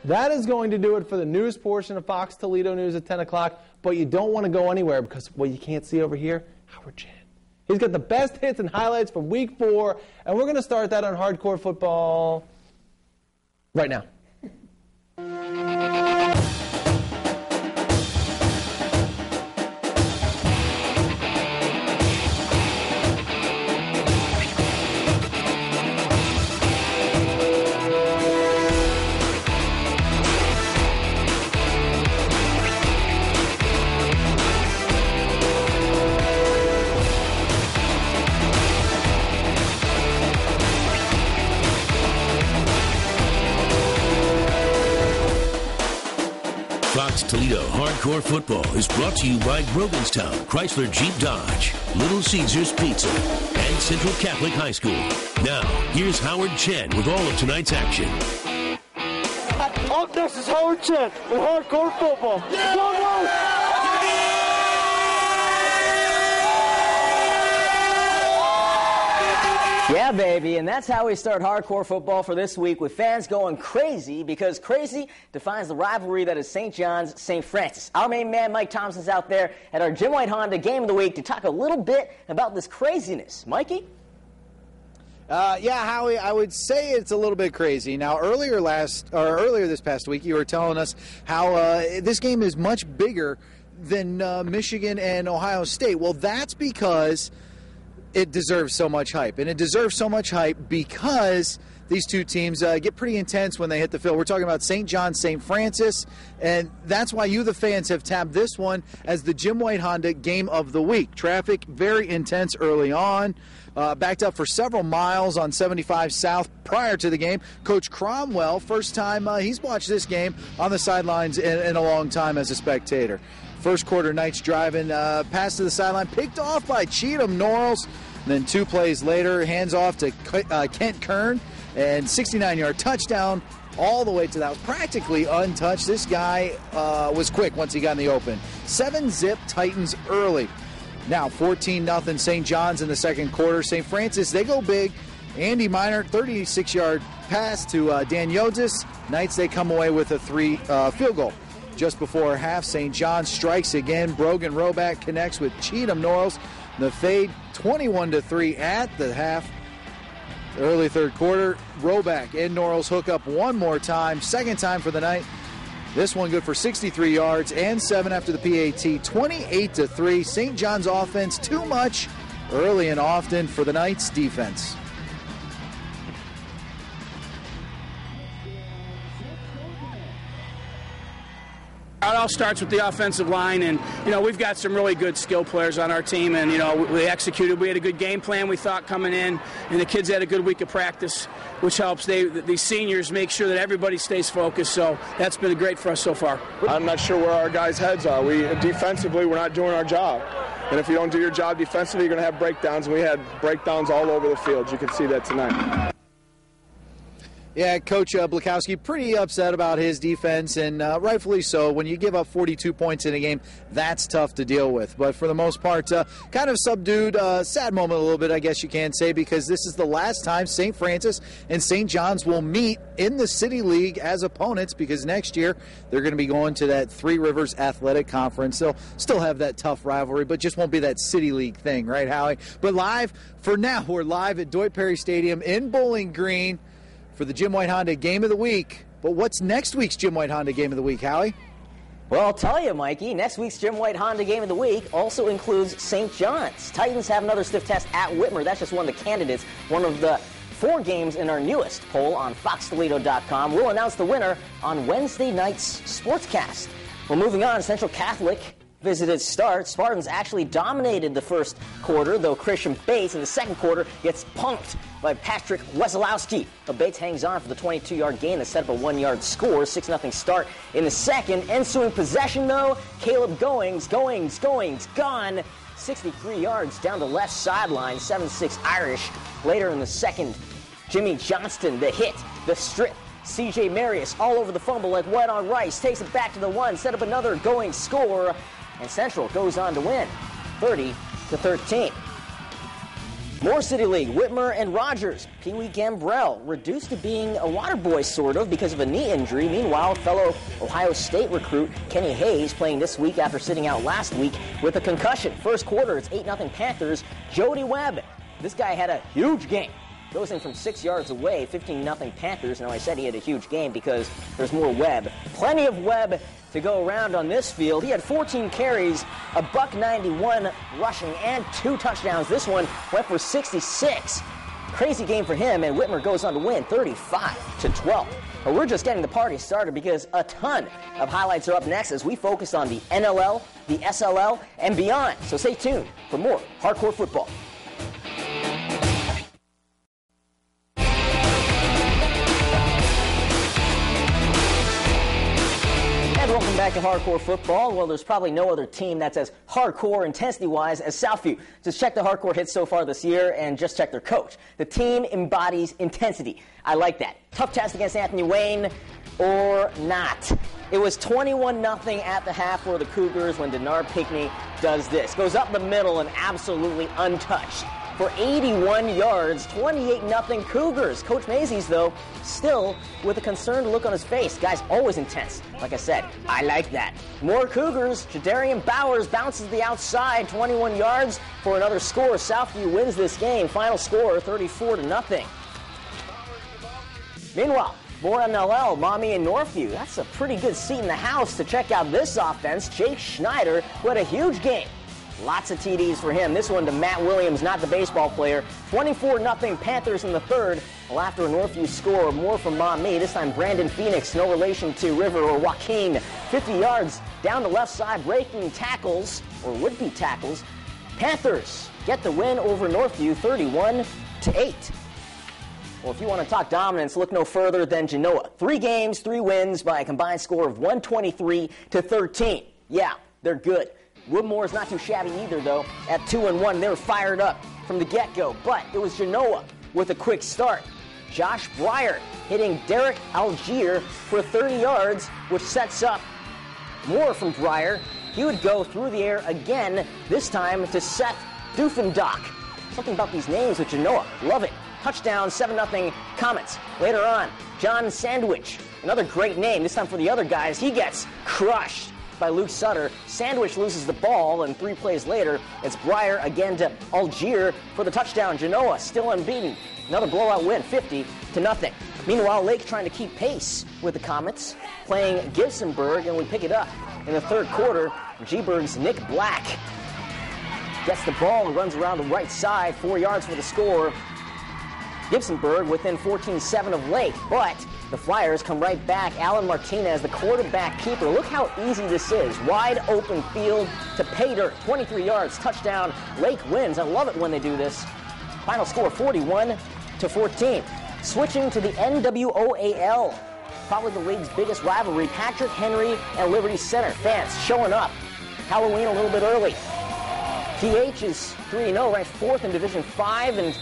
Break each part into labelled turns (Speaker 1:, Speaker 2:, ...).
Speaker 1: That is going to do it for the news portion of Fox Toledo News at 10 o'clock. But you don't want to go anywhere because what you can't see over here, Howard Chen. He's got the best hits and highlights from Week 4, and we're going to start that on Hardcore Football right now.
Speaker 2: Fox Toledo Hardcore Football is brought to you by Broganstown Chrysler Jeep Dodge, Little Caesars Pizza, and Central Catholic High School. Now, here's Howard Chen with all of tonight's action.
Speaker 3: Up next is Howard Chen with Hardcore Football.
Speaker 4: Yeah, baby, and that's how we start Hardcore Football for this week, with fans going crazy, because crazy defines the rivalry that is St. John's, St. Francis. Our main man, Mike Thompson's out there at our Jim White Honda Game of the Week to talk a little bit about this craziness. Mikey?
Speaker 5: Yeah, Howie, I would say it's a little bit crazy. Now, earlier this past week, you were telling us how this game is much bigger than Michigan and Ohio State. Well, that's because it deserves so much hype. And it deserves so much hype because these two teams get pretty intense when they hit the field. We're talking about St. John's, St. Francis, and that's why you, the fans, have tabbed this one as the Jim White Honda Game of the Week. Traffic very intense early on, backed up for several miles on 75 South prior to the game. Coach Cromwell, first time he's watched this game on the sidelines in a long time as a spectator. First quarter, Knights driving, pass to the sideline, picked off by Cheatham Norrells. Then 2 plays later, hands off to Kent Kern, and 69-yard touchdown all the way to that. Was practically untouched. This guy was quick once he got in the open. 7-zip Titans early. Now 14-0 St. John's in the second quarter. St. Francis, they go big. Andy Minor, 36-yard pass to Dan Yodzis. Knights, they come away with a field goal. Just before half, St. John's strikes again. Brogan Roback connects with Cheatham Norrells. The fade, 21-3 at the half. Early third quarter, Roback and Norrells hook up one more time. Second time for the night. This one good for 63 yards and 7 after the PAT. 28-3. St. John's offense too much early and often for the Knights defense.
Speaker 6: It all starts with the offensive line, and, we've got some really good skill players on our team, and, we executed. We had a good game plan, we thought, coming in, and the kids had a good week of practice, which helps. These seniors make sure that everybody stays focused, so that's been great for us so far.
Speaker 7: I'm not sure where our guys' heads are. Defensively, we're not doing our job. And if you don't do your job defensively, you're going to have breakdowns, and we had breakdowns all over the field. You can see that tonight.
Speaker 5: Yeah, Coach Blakowski pretty upset about his defense, and rightfully so. When you give up 42 points in a game, that's tough to deal with. But for the most part, kind of subdued, sad moment a little bit, I guess you can say, because this is the last time St. Francis and St. John's will meet in the City League as opponents, because next year they're going to be going to that Three Rivers Athletic Conference. They'll still have that tough rivalry, but just won't be that City League thing, right, Howie? But for now, we're live at Deutsch Perry Stadium in Bowling Green for the Jim White Honda Game of the Week. But what's next week's Jim White Honda Game of the Week, Howie?
Speaker 4: Well, I'll tell you, Mikey, next week's Jim White Honda Game of the Week also includes St. John's. Titans have another stiff test at Whitmer. That's just one of the candidates, one of the 4 games in our newest poll on foxtoledo.com. We'll announce the winner on Wednesday night's Sportscast. Well, moving on, Central Catholic visited start. Spartans actually dominated the first quarter, though Christian Bates in the second quarter gets punked by Patrick Wesolowski. But Bates hangs on for the 22-yard gain to set up a 1-yard score. 6-0 start in the second. Ensuing possession, though, Caleb Goings, gone. 63 yards down the left sideline, 7-6 Irish. Later in the second, Jimmy Johnston, the hit, the strip. C.J. Marius all over the fumble like white on rice. Takes it back to the 1, set up another going score. And Central goes on to win, 30-13. More City League, Whitmer and Rogers. Pee Wee Gambrell reduced to being a water boy, sort of, because of a knee injury. Meanwhile, fellow Ohio State recruit Kenny Hayes playing this week after sitting out last week with a concussion. First quarter, it's 8-0 Panthers. Jody Webb. This guy had a huge game. Goes in from 6 yards away, 15-0 Panthers. Now, I said he had a huge game because there's more Webb. Plenty of Webb to go around on this field. He had 14 carries, a $191 rushing, and 2 touchdowns. This one went for 66. Crazy game for him, and Whitmer goes on to win 35-12. But we're just getting the party started because a ton of highlights are up next as we focus on the NLL, the SLL, and beyond. So stay tuned for more hardcore football. Welcome back to Hardcore Football. Well, there's probably no other team that's as hardcore intensity-wise as Southview. Just check the hardcore hits so far this year and just check their coach. The team embodies intensity. I like that. Tough test against Anthony Wayne or not. It was 21-0 at the half for the Cougars when Denard Pinkney does this. Goes up the middle and absolutely untouched for 81 yards, 28-0 Cougars. Coach Mazies, though, still with a concerned look on his face. Guy's always intense. Like I said, I like that. More Cougars. Jadarian Bowers bounces the outside, 21 yards for another score. Southview wins this game. Final score, 34-0. Meanwhile, more NLL, Maumee and Northview. That's a pretty good seat in the house to check out this offense. Jake Schneider, who had a huge game. Lots of TDs for him. This one to Matt Williams, not the baseball player. 24-0 Panthers in the third. Well, after a Northview score, more from Maumee. This time Brandon Phoenix, no relation to River or Joaquin. 50 yards down the left side, breaking tackles, or would-be tackles. Panthers get the win over Northview, 31-8. Well, if you want to talk dominance, look no further than Genoa. 3 games, 3 wins by a combined score of 123-13. Yeah, they're good. Woodmore's not too shabby either, though. At 2-1, they were fired up from the get-go. But it was Genoa with a quick start. Josh Breyer hitting Derek Algier for 30 yards, which sets up more from Breyer. He would go through the air again, this time to Sept Doofendock. Something about these names with Genoa. Love it. Touchdown, 7-0 Comets. Later on, John Sandwich. Another great name, this time for the other guys. He gets crushed by Luke Sutter. Sandwich loses the ball, and 3 plays later, it's Breyer again to Algier for the touchdown. Genoa still unbeaten. Another blowout win, 50-0. Meanwhile, Lake trying to keep pace with the Comets, playing Gibsonburg, and we pick it up in the third quarter. G-Burg's Nick Black gets the ball and runs around the right side, 4 yards for the score. Gibsonburg within 14-7 of Lake, but the Flyers come right back. Alan Martinez, the quarterback keeper. Look how easy this is. Wide open field to pay dirt. 23 yards, touchdown. Lake wins. I love it when they do this. Final score, 41-14. Switching to the NWOAL. Probably the league's biggest rivalry. Patrick Henry and Liberty Center. Fans showing up. Halloween a little bit early. PH is 3-0, ranked 4th in Division 5, and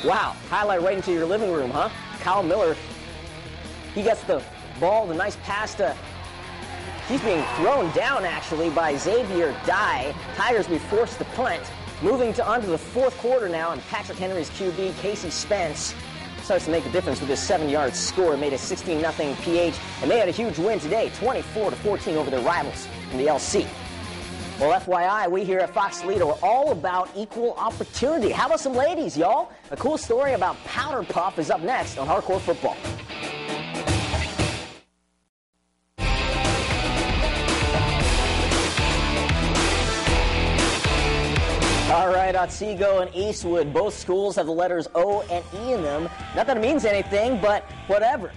Speaker 4: wow, highlight right into your living room, huh? Kyle Miller, he gets the ball, the nice pass to, he's being thrown down actually by Xavier Dye. Tigers be forced to punt. Moving to onto the fourth quarter now, and Patrick Henry's QB, Casey Spence, starts to make a difference with his 7-yard score. It made a 16-0 PH, and they had a huge win today, 24-14 over their rivals in the LC. Well, FYI, we here at Fox Toledo are all about equal opportunity. How about some ladies, y'all? A cool story about Powder Puff is up next on Hardcore Football. All right, Otsego and Eastwood, both schools have the letters O and E in them. Not that it means anything, but whatever.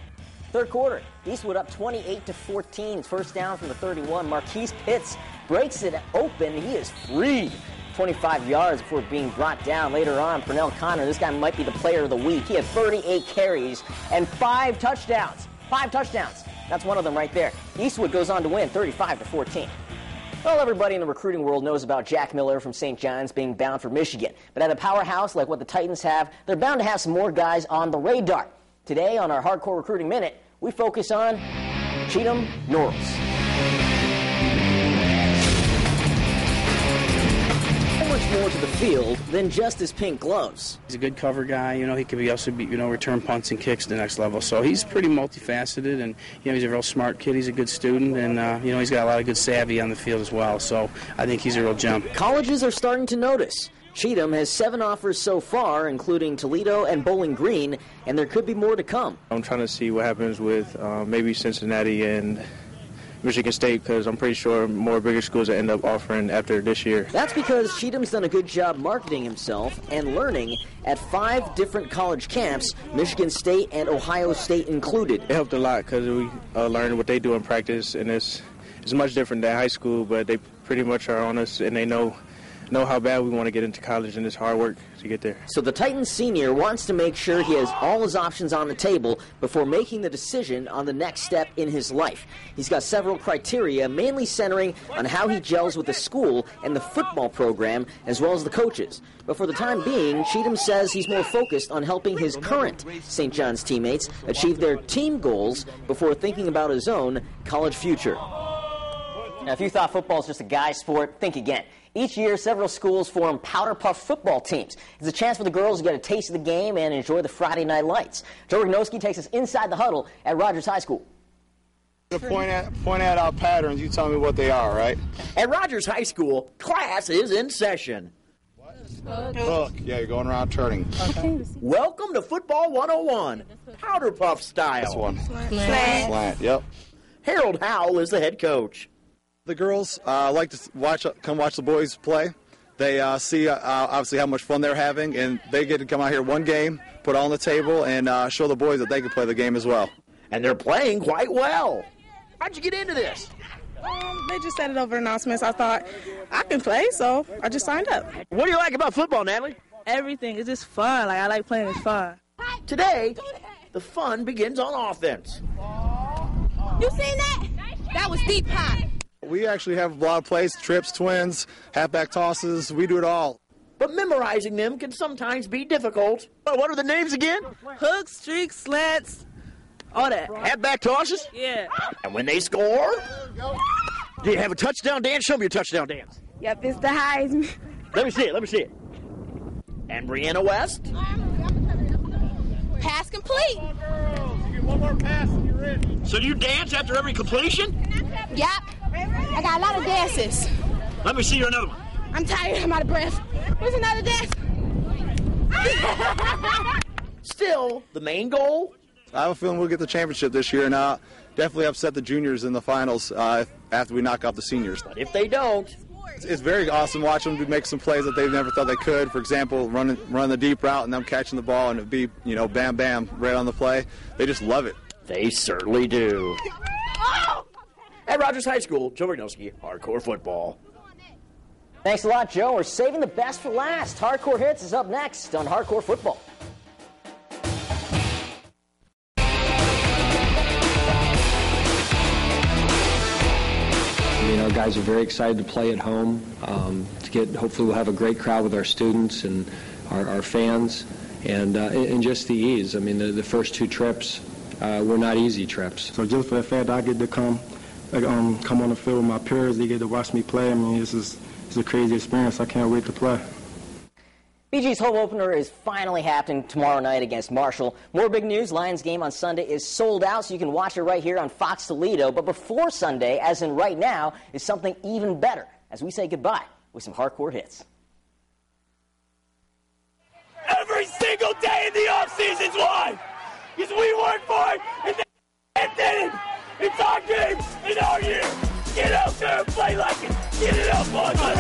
Speaker 4: Third quarter, Eastwood up 28-14. First down from the 31. Marquise Pitts breaks it open. He is free. 25 yards before being brought down. Later on, Pernell Connor, this guy might be the player of the week. He had 38 carries and 5 touchdowns. 5 touchdowns. That's one of them right there. Eastwood goes on to win 35-14. Well, everybody in the recruiting world knows about Jack Miller from St. John's being bound for Michigan. But at a powerhouse like what the Titans have, they're bound to have some more guys on the radar. Today, on our Hardcore Recruiting Minute, we focus on Cheatham Norris. Former more to the field than just his pink gloves.
Speaker 6: He's a good cover guy. He could also be, return punts and kicks to the next level. So he's pretty multifaceted, and he's a real smart kid. He's a good student, and he's got a lot of good savvy on the field as well. So I think he's a real gem.
Speaker 4: Colleges are starting to notice. Cheatham has 7 offers so far, including Toledo and Bowling Green, and there could be more to come.
Speaker 8: I'm trying to see what happens with maybe Cincinnati and Michigan State, because I'm pretty sure more bigger schools will end up offering after this year.
Speaker 4: That's because Cheatham's done a good job marketing himself and learning at 5 different college camps, Michigan State and Ohio State included.
Speaker 8: It helped a lot because we learned what they do in practice, and it's much different than high school, but they pretty much are on us, and they know how bad we want to get into college, and it's hard work to get there.
Speaker 4: So the Titans senior wants to make sure he has all his options on the table before making the decision on the next step in his life. He's got several criteria, mainly centering on how he gels with the school and the football program, as well as the coaches. But for the time being, Cheatham says he's more focused on helping his current St. John's teammates achieve their team goals before thinking about his own college future. Now, if you thought football is just a guy's sport, think again. Each year, several schools form powder puff football teams. It's a chance for the girls to get a taste of the game and enjoy the Friday night lights. Joe Rignowski takes us inside the huddle at Rogers High School.
Speaker 9: Point out our patterns, you tell me what they are, right?
Speaker 10: At Rogers High School, class is in session.
Speaker 9: Hook. Yeah, you're going around turning.
Speaker 10: Okay. Welcome to Football 101, powder puff style.
Speaker 9: This one. Slant. Yep.
Speaker 10: Harold Howell is the head coach.
Speaker 9: The girls like to come watch the boys play. They see obviously how much fun they're having, and they get to come out here one game, put it on the table, and show the boys that they can play the game as well.
Speaker 10: And they're playing quite well. How'd you get into this?
Speaker 11: They just said it over announcements. I thought I can play, so I just signed up.
Speaker 10: What do you like about football, Natalie?
Speaker 11: Everything. It's just fun. I like playing. It's fun.
Speaker 10: Today, the fun begins on offense.
Speaker 12: You seen that? That was deep hot.
Speaker 9: We actually have a lot of plays, trips, twins, halfback tosses. We do it all.
Speaker 10: But memorizing them can sometimes be difficult. What are the names again?
Speaker 11: Hooks, streaks, slants, all that.
Speaker 10: Halfback tosses?
Speaker 11: Yeah.
Speaker 10: And when they score, do you have a touchdown dance? Show me your touchdown dance.
Speaker 12: Yep, it's the Heisman.
Speaker 10: Let me see it. And Brianna West?
Speaker 12: Pass complete.
Speaker 3: You get one more pass and you're in.
Speaker 10: So do you dance after every completion?
Speaker 12: Yep. I got a lot of dances.
Speaker 10: Let me see your another one.
Speaker 12: I'm tired. I'm out of breath. Where's another dance?
Speaker 10: Still, the main goal?
Speaker 9: I have a feeling we'll get the championship this year, and definitely upset the juniors in the finals after we knock out the seniors.
Speaker 10: But if they don't,
Speaker 9: it's very awesome watching them make some plays that they've never thought they could. For example, run the deep route and them catching the ball and it be, bam, bam, right on the play. They just love it.
Speaker 10: They certainly do. At Rogers High School, Joe Rignowski, Hardcore Football.
Speaker 4: Thanks a lot, Joe. We're saving the best for last. Hardcore Hits is up next on Hardcore Football.
Speaker 13: Our guys are very excited to play at home. Hopefully we'll have a great crowd with our students and our fans, and just the ease. The first 2 trips were not easy trips.
Speaker 14: So just for the fact that I get to come on the field with my peers, they get to watch me play. It's a crazy experience. I can't wait to play.
Speaker 4: BG's home opener is finally happening tomorrow night against Marshall. More big news. Lions game on Sunday is sold out, so you can watch it right here on Fox Toledo. But before Sunday, as in right now, is something even better as we say goodbye with some hardcore hits.
Speaker 3: Every single day in the offseason's life, because we work for it, and they did it. It's our game, it's our year. Get out there and play like it. Get it out, boys.